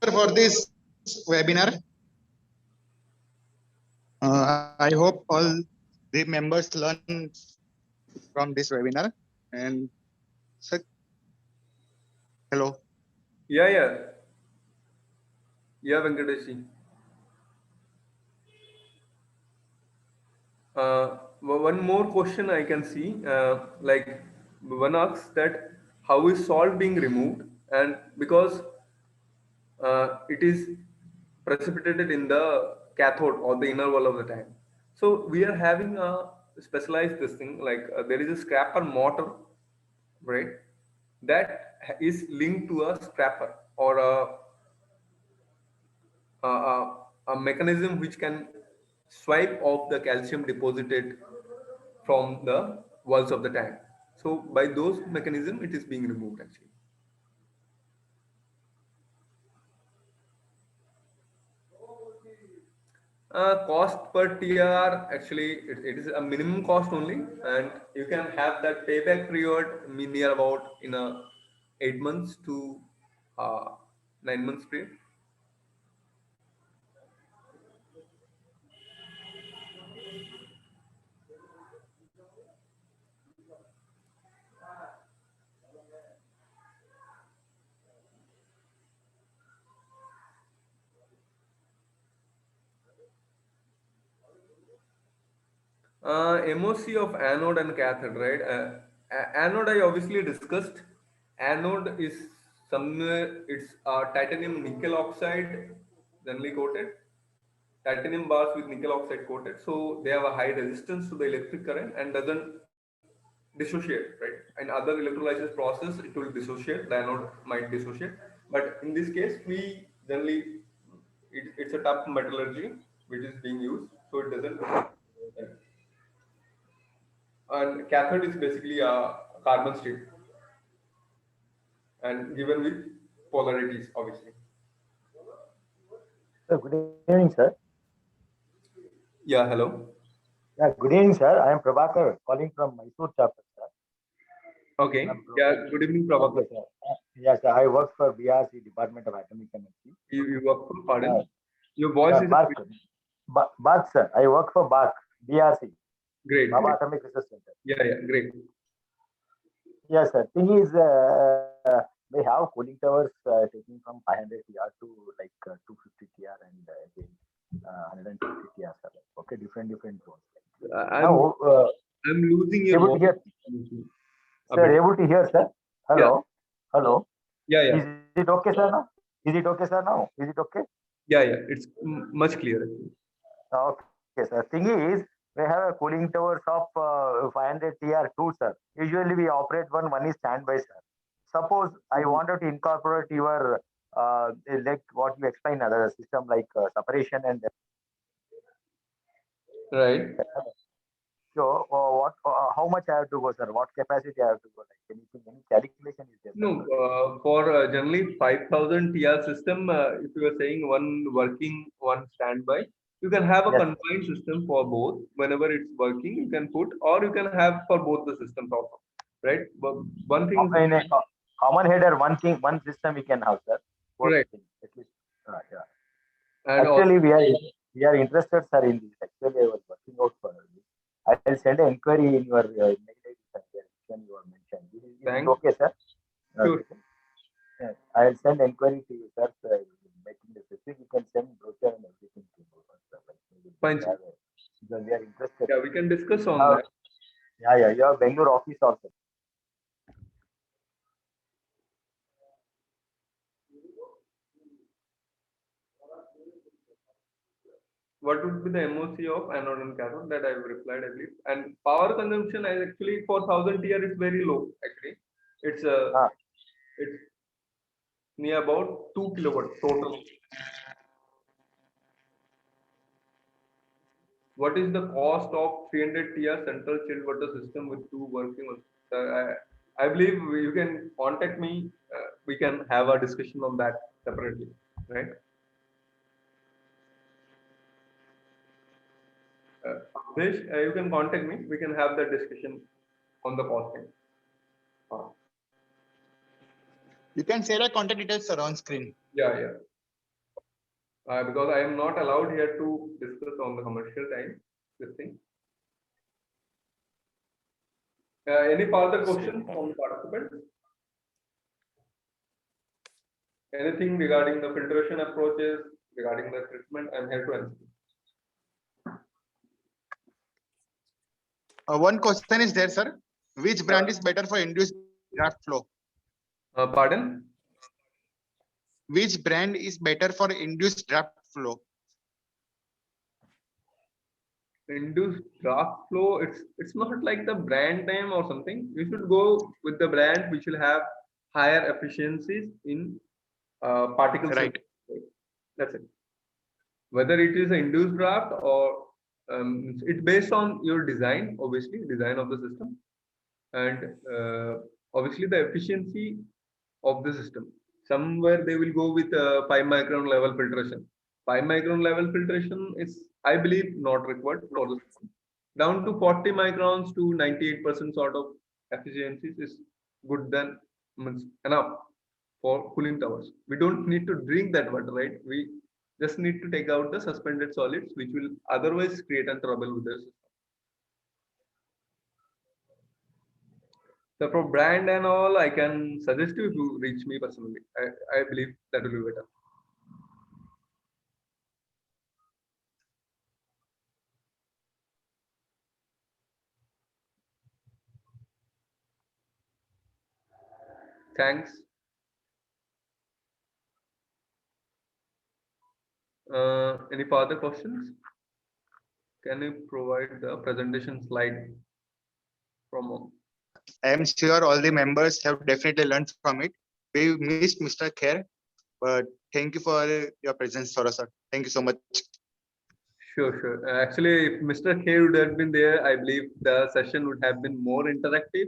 For this webinar. I hope all the members learn from this webinar. And sir, hello. Yeah. Yeah, Venkatesh. One more question I can see, like one asks that how is salt being removed, and because it is precipitated in the cathode or the inner wall of the tank. So we are having a specialized this thing like there is a scraper motor, right? That is linked to a scraper or a mechanism which can swipe off the calcium deposited from the walls of the tank. So by those mechanism, it is being removed actually. Cost per TR actually it is a minimum cost only, and you can have that payback period near about in a 8 months to 9 months period. MOC of anode and cathode, right? Anode I obviously discussed. Anode is somewhere it's titanium nickel oxide generally coated. Titanium bars with nickel oxide coated, so they have a high resistance to the electric current and doesn't dissociate, right? In other electrolysis process, it will dissociate. The anode might dissociate, but in this case, we generally it's a tough metallurgy which is being used, so it doesn't. And cathode is basically a carbon state and given with polarities, obviously. So good evening, sir. Yeah, hello. Yeah, good evening, sir. I am Prabhakar calling from Mysore chapter, sir. Okay. Yeah, good evening, Prabhakar. Okay, sir. Yes, sir. I work for BRC, Department of Atomic Energy. You work for, pardon? Your voice is BARC, sir. I work for BARC, BRC. Great. Bhabha Atomic Research Center. Yeah, great. Yes, sir. Thing is, they have cooling towers taking from 500 TR to like 250 TR and again 150 TR, sir. Okay, different zones. I'm losing your able to hear, sir, able to hear, sir. Hello. Hello. Yeah. Is it okay, sir? Now? Is it okay, sir? Now? Is it okay? Yeah. It's much clearer. Okay, sir. Thing is, we have a cooling towers of 500 TR2, sir. Usually we operate one is standby, sir. Suppose I wanted to incorporate your like what you explained, other system like separation and right. So how much I have to go, sir? What capacity I have to go? Like anything, any calculation is there? No, for generally 5,000 TR system, if you are saying one working, one standby, you can have a Yes. combined system for both. Whenever it's working, you can put, or you can have for both the systems also, right? But one thing is, In a common header, one system we can have, sir. Both Correct. things, at least. Yeah. and Actually, we are interested, sir, in this. Actually, I was working out for this. I will send an inquiry in your mail ID, sir, when you are mentioned. This is Thanks. okay, sir? Sure. Okay. Yes. I will send inquiry to you, sir. Making the system, you can send brochure and everything to you, sir. Like, Fine. because we are interested. Yeah, we can discuss on that. Yeah. You have Bangalore office also. What would be the MOC of anode and cathode? That I've replied, I believe. And power consumption is actually for 1,000 TR is very low. Actually, it's it's near about 2 kilowatt total. What is the cost of 300 TR central chilled water system with two working ones? I believe you can contact me. We can have a discussion on that separately, right? Desh, you can contact me. We can have that discussion on the costing. You can share the contact details, sir, on screen. Yeah. Because I am not allowed here to discuss on the commercial time. This thing. Any further questions from the participants? Anything regarding the filtration approaches, regarding the treatment? I'm here to answer. One question is there, sir. Which brand is better for induced draft flow? Pardon? Which brand is better for induced draft flow? Induced draft flow, it's not like the brand name or something. You should go with the brand which will have higher efficiencies in particles. Right. That's it. Whether it is an induced draft or it's based on your design, obviously design of the system, and obviously the efficiency of the system. Somewhere they will go with 5 micron level filtration. 5 micron level filtration is, I believe, not required for the system. Down to 40 microns to 98% sort of efficiencies is good than enough for cooling towers. We don't need to drink that water, right? We just need to take out the suspended solids, which will otherwise create a trouble with the system. So for brand and all, I can suggest you to reach me personally. I believe that will be better. Thanks. Any further questions? Can you provide the presentation slide from? I am sure all the members have definitely learned from it. We missed Mr. Kher, but thank you for your presence, sir. Thank you so much. Sure. Actually, if Mr. Kher would have been there, I believe the session would have been more interactive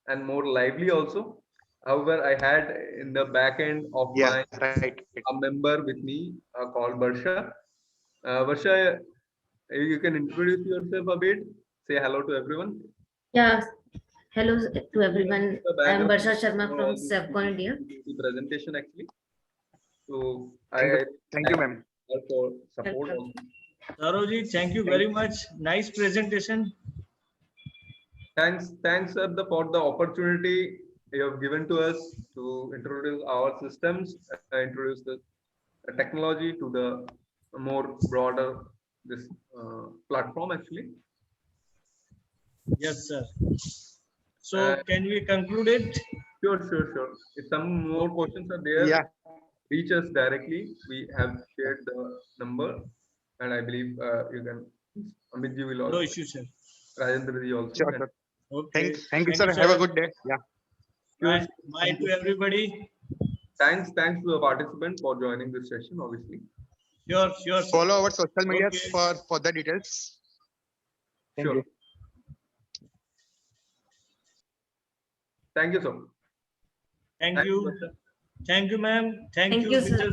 and more lively also. However, I had in the back end of my a member with me called Varsha. Varsha, you can introduce yourself a bit. Say hello to everyone. Yeah, hello to everyone. I am Varsha Sharma from Sevcon India. The presentation actually. So thank you, ma'am, for support. Saroji, thank you very much. Nice presentation. Thanks, sir, for the opportunity you have given to us to introduce our systems, introduce the technology to the more broader this platform actually. Yes, sir. So can we conclude it? Sure. If some more questions are there, reach us directly. We have shared the number, and I believe you can. Amit ji will also. No issue, sir. Rajendra ji also. Sure, sir. Okay. Thank you, sir. Have a good day. Yeah. Bye to everybody. Thanks to the participant for joining this session, obviously. Sure. Follow our social media for further details. Thank you. Thank you so much. Thank you. Mr. Thank you, ma'am. Thank Thank you, you, sir. Mr.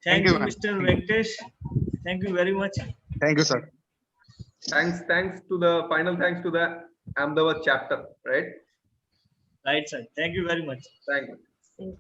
Thank Thank you, you, ma'am. Mr. Venkatesh. Thank you very much. Thank you, sir. Thanks to the final thanks to the Ahmedabad chapter, right? Right, sir. Thank you very much. Thank you. Thank you.